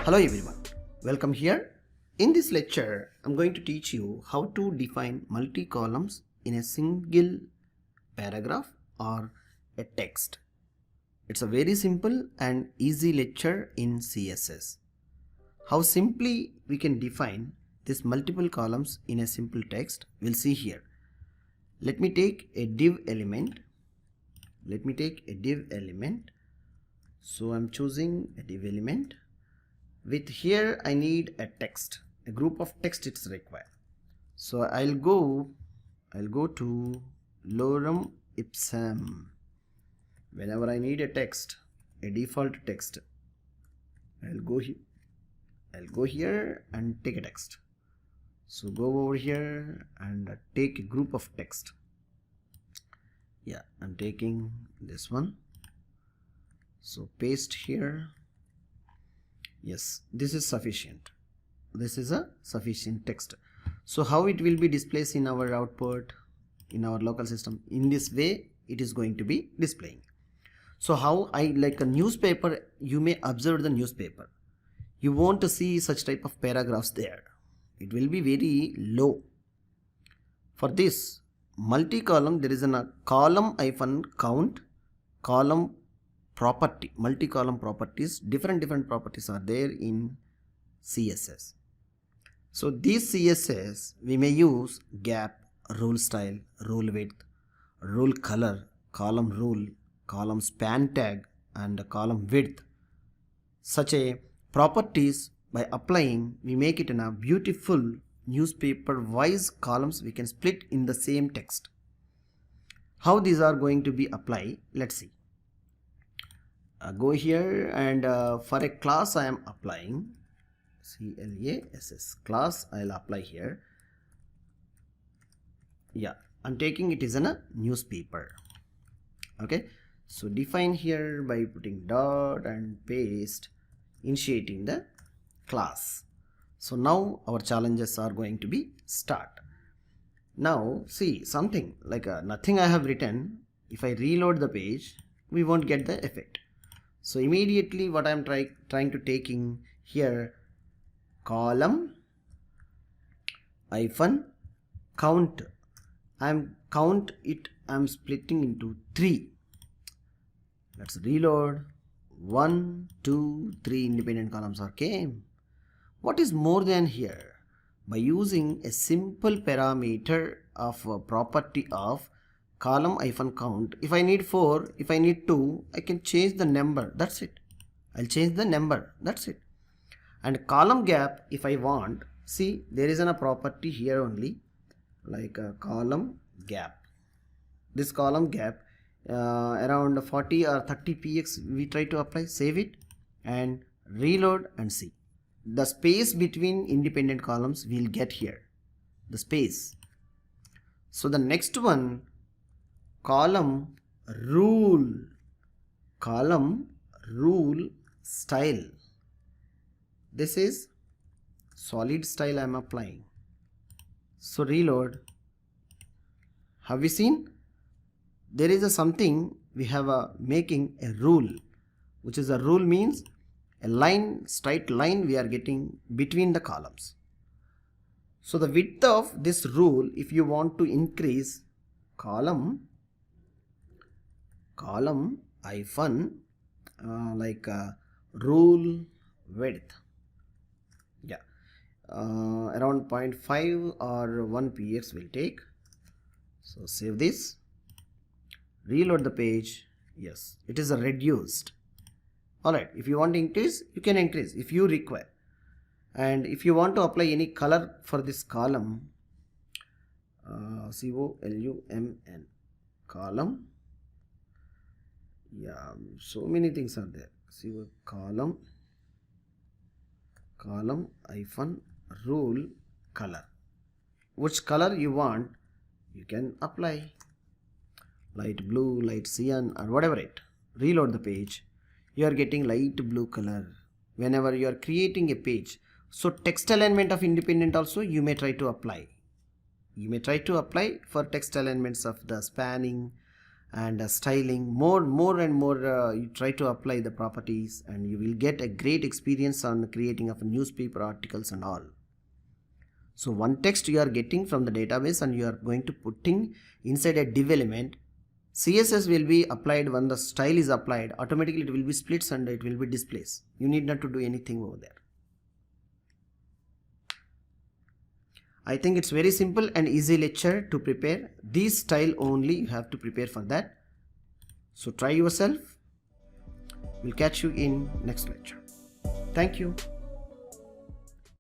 Hello everyone, welcome here. In this lecture, I'm going to teach you how to define multi-columns in a single paragraph or a text. It's a very simple and easy lecture in CSS. How simply we can define these multiple columns in a simple text, we'll see here. Let me take a div element. So I'm choosing a div element. With here I need a text, a group of text it's required. So I'll go to lorem ipsum. Whenever I need a text, a default text, I'll go here and take a text. So go over here and take a group of text. Yeah, I'm taking this one. So paste here. Yes, this is sufficient. This is a sufficient text. So how it will be displayed in our output, in our local system? In this way it is going to be displaying. So how I like a newspaper, you may observe the newspaper. You won't see such type of paragraphs there. It will be very low. For this multi-column, there is a column -count, column property, multi-column properties, different properties are there in CSS. So these CSS we may use gap, rule style, rule width, rule color, column rule, column span tag and column width. Such a properties by applying we make it in a beautiful newspaper wise columns we can split in the same text. How these are going to be applied, let's see. Go here and for a class I am applying class I'll apply here. Yeah, I'm taking it is in a newspaper. Okay, so define here by putting dot and paste, initiating the class. So now our challenges are going to be start. Now see something like nothing I have written. If I reload the page, we won't get the effect. So immediately what I am trying to taking here, column -count. I'm splitting into 3. Let's reload. 1, 2, 3 independent columns are came. What is more than here? By using a simple parameter of a property of column -count, if I need 4, if I need 2, I can change the number, that's it. I'll change the number, that's it. And column gap, if I want, see there is a property here only, like a column gap. This column gap around 40 or 30 px we try to apply, save it and reload and see. The space between independent columns we'll get here, the space. So the next one, column rule style. This is solid style I am applying. So reload. Have we seen? There is a something we have making a rule, which is a rule means a line, straight line we are getting between the columns. So the width of this rule, if you want to increase column rule width, yeah, around 0.5 or 1 px will take. So save this, reload the page. Yes, it is a reduced. Alright, if you want to increase, you can increase if you require. And if you want to apply any color for this column, column, column, yeah, so many things are there. See column -rule color. Which color you want, you can apply. Light blue, light cyan or whatever it. Reload the page. You are getting light blue color whenever you are creating a page. So text alignment of independent also you may try to apply. You may try to apply for text alignments of the spanning and styling. More and more you try to apply the properties, and you will get a great experience on creating of newspaper articles and all. So one text you are getting from the database and you are going to putting inside a div element. CSS will be applied when the style is applied. Automatically it will be splits and it will be displays. You need not to do anything over there. I think it's very simple and easy lecture to prepare. This style only you have to prepare for that. So try yourself. We'll catch you in next lecture. Thank you.